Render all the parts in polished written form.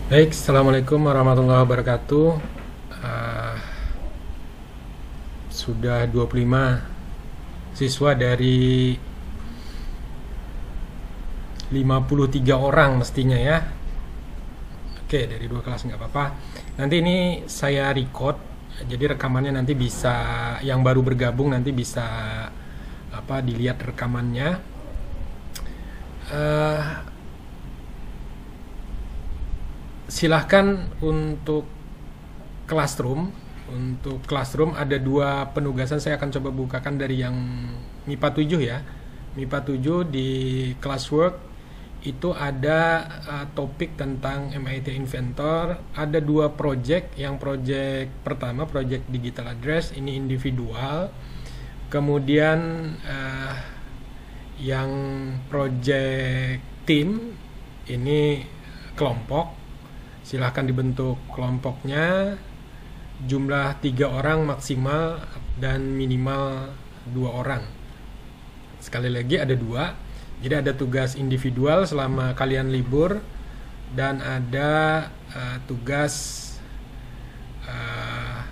Baik, Assalamualaikum warahmatullahi wabarakatuh. Eh, Sudah 25 siswa dari 53 orang mestinya ya. Oke, dari dua kelas nggak apa-apa. Nanti ini saya record, jadi rekamannya nanti bisa, yang baru bergabung nanti bisa dilihat rekamannya. Eh, Silahkan untuk Classroom. Untuk Classroom ada dua penugasan, saya akan coba bukakan dari yang MIPA 7 ya. MIPA 7 di Classwork itu ada topik tentang MIT Inventor, ada dua project. Yang project pertama, project digital address, ini individual. Kemudian yang project team ini kelompok. Silahkan dibentuk kelompoknya, jumlah 3 orang maksimal dan minimal 2 orang. Sekali lagi ada dua, jadi ada tugas individual selama kalian libur dan ada tugas uh,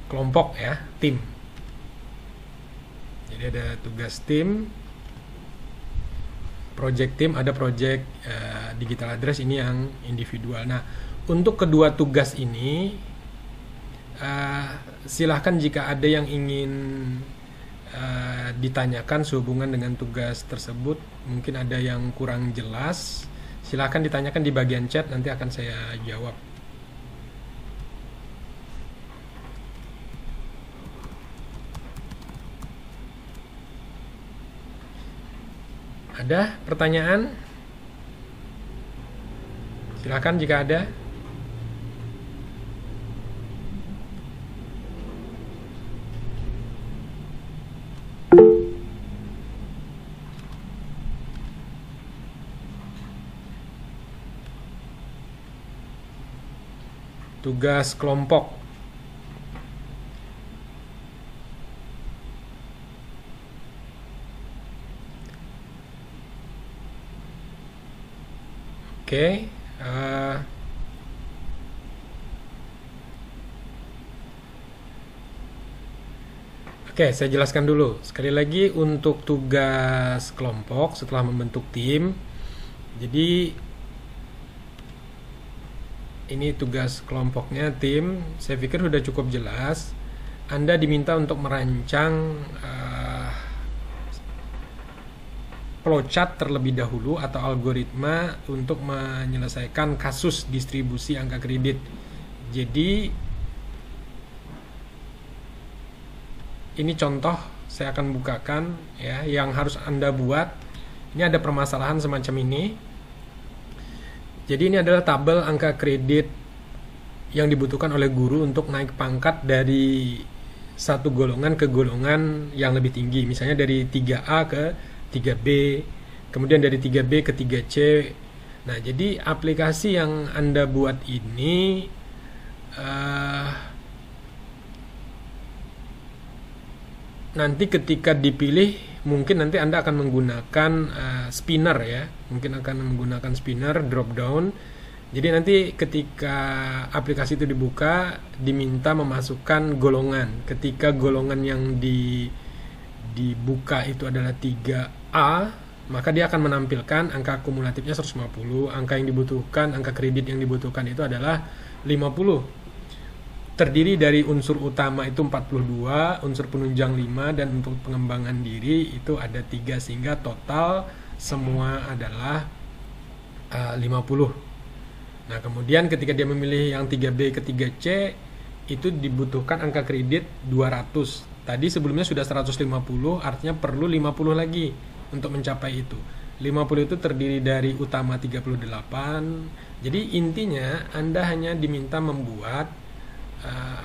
kelompok ya, tim. Jadi ada tugas tim, project team, ada project digital address, ini yang individual. Nah, untuk kedua tugas ini silahkan jika ada yang ingin ditanyakan sehubungan dengan tugas tersebut, mungkin ada yang kurang jelas, silahkan ditanyakan di bagian chat, nanti akan saya jawab. Ada pertanyaan? Silakan jika ada. Tugas kelompok. Oke. Oke, saya jelaskan dulu. Sekali lagi untuk tugas kelompok setelah membentuk tim. Jadi ini tugas kelompoknya tim. Saya pikir sudah cukup jelas. Anda diminta untuk merancang flowchart terlebih dahulu atau algoritma untuk menyelesaikan kasus distribusi angka kredit. Jadi ini contoh saya akan bukakan ya, yang harus Anda buat. Ini ada permasalahan semacam ini. Jadi ini adalah tabel angka kredit yang dibutuhkan oleh guru untuk naik pangkat dari satu golongan ke golongan yang lebih tinggi. Misalnya dari 3A ke 3B, kemudian dari 3B ke 3C. Nah, jadi aplikasi yang Anda buat ini nanti ketika dipilih, mungkin nanti Anda akan menggunakan spinner ya. Mungkin akan menggunakan spinner, drop down. Jadi nanti ketika aplikasi itu dibuka, diminta memasukkan golongan. Ketika golongan yang dibuka itu adalah 3A, maka dia akan menampilkan angka kumulatifnya 150. Angka yang dibutuhkan, angka kredit yang dibutuhkan itu adalah 50. Terdiri dari unsur utama itu 42, unsur penunjang 5, dan untuk pengembangan diri itu ada 3, sehingga total semua adalah 50. Nah, kemudian ketika dia memilih yang 3B ke 3C, itu dibutuhkan angka kredit 200. Tadi sebelumnya sudah 150, artinya perlu 50 lagi untuk mencapai itu. 50 itu terdiri dari utama 38. Jadi intinya Anda hanya diminta membuat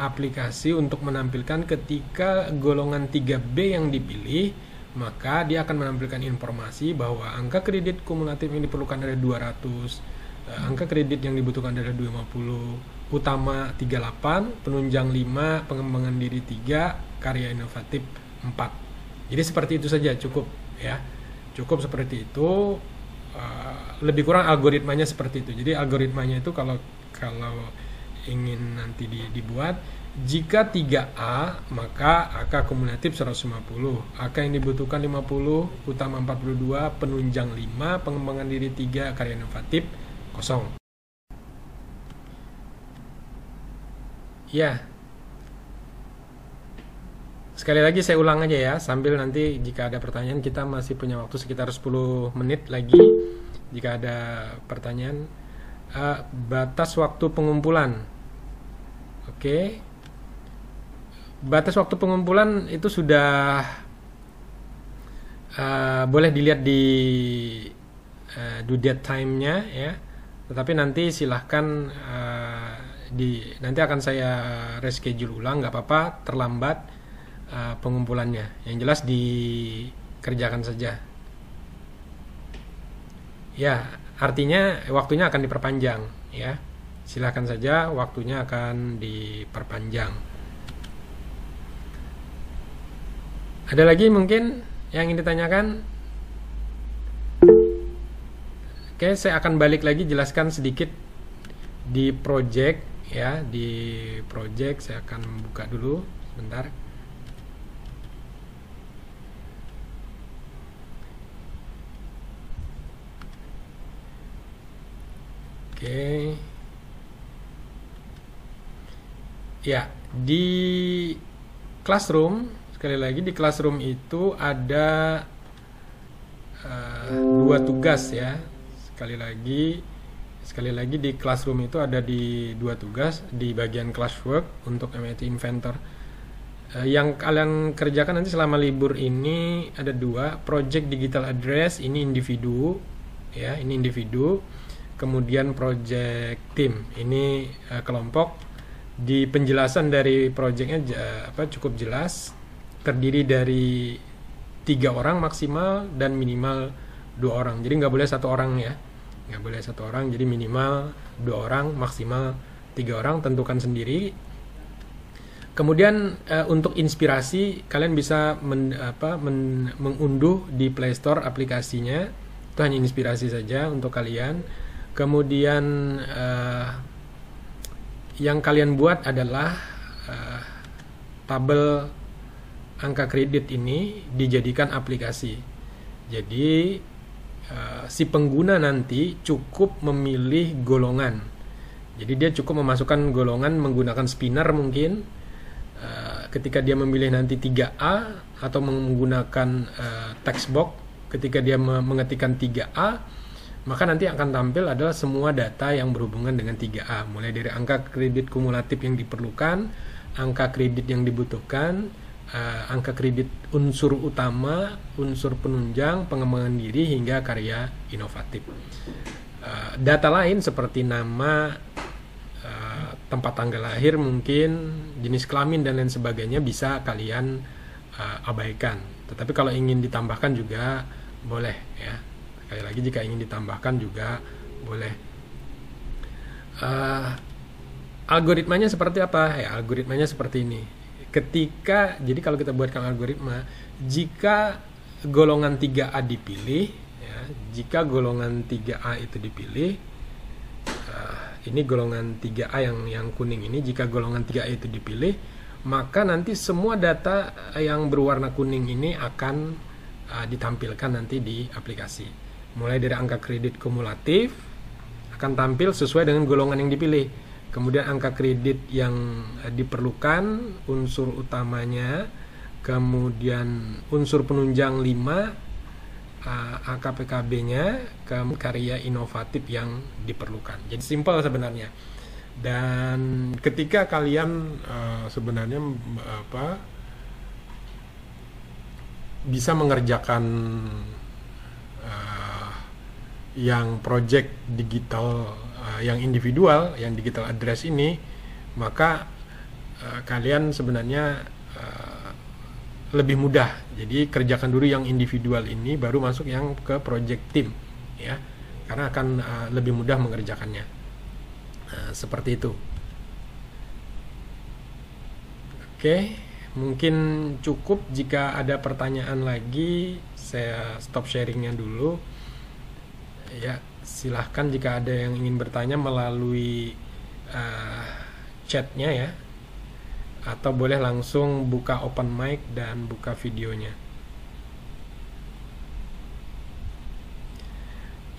aplikasi untuk menampilkan ketika golongan 3B yang dipilih, maka dia akan menampilkan informasi bahwa angka kredit kumulatif yang diperlukan adalah 200, angka kredit yang dibutuhkan adalah 250, utama 38, penunjang 5, pengembangan diri 3, karya inovatif 4. Jadi seperti itu saja, cukup ya. Cukup seperti itu. lebih kurang algoritmanya seperti itu. Jadi algoritmanya itu kalau kalau ingin nanti dibuat, jika 3A maka angka kumulatif 150, angka yang dibutuhkan 50, utama 42, penunjang 5, pengembangan diri 3, karya inovatif 0. Ya, sekali lagi saya ulang aja ya, sambil nanti jika ada pertanyaan, kita masih punya waktu sekitar 10 menit lagi. Jika ada pertanyaan, batas waktu pengumpulan. Oke. Batas waktu pengumpulan itu sudah boleh dilihat di due date time-nya ya. Tetapi nanti silahkan nanti akan saya reschedule ulang, nggak apa-apa terlambat pengumpulannya. Yang jelas dikerjakan saja. Ya, artinya waktunya akan diperpanjang ya. Silahkan saja, waktunya akan diperpanjang. Ada lagi mungkin yang ingin ditanyakan? Oke, saya akan balik lagi jelaskan sedikit di project ya. Di project saya akan buka dulu sebentar. Oke. Ya, di Classroom, sekali lagi di Classroom itu ada 2 tugas ya. Sekali lagi di Classroom itu ada di 2 tugas di bagian classwork untuk MIT Inventor. Yang kalian kerjakan nanti selama libur ini ada 2, project digital address, ini individu ya, ini individu. Kemudian project team, ini kelompok. Di penjelasan dari projectnya cukup jelas, terdiri dari 3 orang maksimal dan minimal 2 orang. Jadi nggak boleh 1 orang ya, nggak boleh 1 orang. Jadi minimal 2 orang, maksimal 3 orang, tentukan sendiri. Kemudian untuk inspirasi kalian bisa mengunduh di Play Store aplikasinya. Itu hanya inspirasi saja untuk kalian. Kemudian yang kalian buat adalah tabel angka kredit ini dijadikan aplikasi. Jadi si pengguna nanti cukup memilih golongan. Jadi dia cukup memasukkan golongan menggunakan spinner mungkin. Ketika dia memilih nanti 3A atau menggunakan text box, ketika dia mengetikkan 3A, maka nanti akan tampil adalah semua data yang berhubungan dengan 3A, mulai dari angka kredit kumulatif yang diperlukan, angka kredit yang dibutuhkan, angka kredit unsur utama, unsur penunjang, pengembangan diri, hingga karya inovatif. Data lain seperti nama, tempat tanggal lahir mungkin, jenis kelamin dan lain sebagainya bisa kalian abaikan. Tetapi kalau ingin ditambahkan juga boleh ya. Sekali lagi, jika ingin ditambahkan juga boleh. Algoritmanya seperti apa? Ya, algoritmanya seperti ini. Jadi kalau kita buatkan algoritma, jika golongan 3A dipilih, ya, jika golongan 3A itu dipilih, ini golongan 3A yang kuning ini, jika golongan 3A itu dipilih, maka nanti semua data yang berwarna kuning ini akan ditampilkan nanti di aplikasi. Mulai dari angka kredit kumulatif akan tampil sesuai dengan golongan yang dipilih. Kemudian angka kredit yang diperlukan, unsur utamanya, kemudian unsur penunjang 5, angka PKB-nya, karya inovatif yang diperlukan. Jadi simpel sebenarnya. Dan ketika kalian sebenarnya bisa mengerjakan yang project digital, yang individual, yang digital address ini, maka kalian sebenarnya lebih mudah. Jadi kerjakan dulu yang individual ini, baru masuk yang ke project team ya, karena akan lebih mudah mengerjakannya. Seperti itu. Oke, mungkin cukup. Jika ada pertanyaan lagi, saya stop sharingnya dulu ya. silahkan jika ada yang ingin bertanya melalui chatnya ya, atau boleh langsung buka open mic dan buka videonya.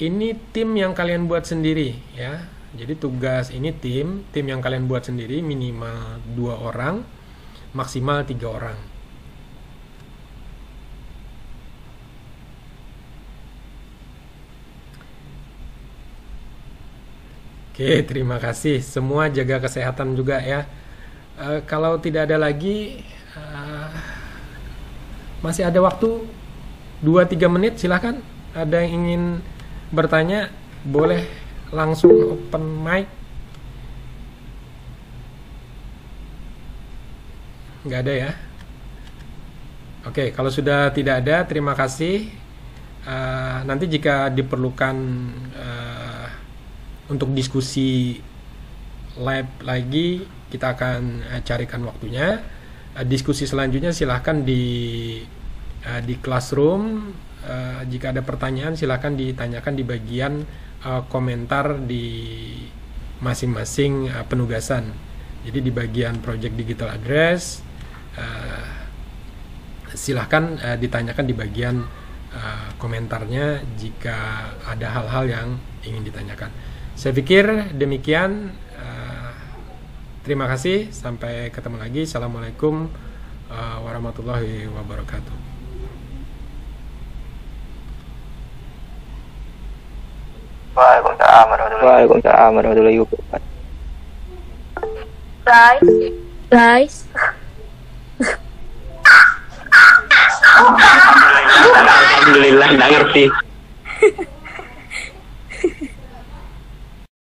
Ini tim yang kalian buat sendiri ya. Jadi tugas ini tim yang kalian buat sendiri, minimal 2 orang, maksimal 3 orang. Oke, terima kasih. Semua jaga kesehatan juga ya. Kalau tidak ada lagi, masih ada waktu 2-3 menit, silahkan. Ada yang ingin bertanya, boleh langsung open mic. Nggak ada ya? Oke, kalau sudah tidak ada, terima kasih. Nanti jika diperlukan untuk diskusi live lagi, kita akan carikan waktunya. Diskusi selanjutnya silahkan di Classroom. Jika ada pertanyaan silahkan ditanyakan di bagian komentar di masing-masing penugasan. Jadi di bagian project digital address silahkan ditanyakan di bagian komentarnya jika ada hal-hal yang ingin ditanyakan. Saya pikir demikian. Terima kasih. Sampai ketemu lagi. Assalamualaikum warahmatullahi wabarakatuh. Waalaikumsalam warahmatullahi wabarakatuh. Guys. Alhamdulillah nggak ngerti.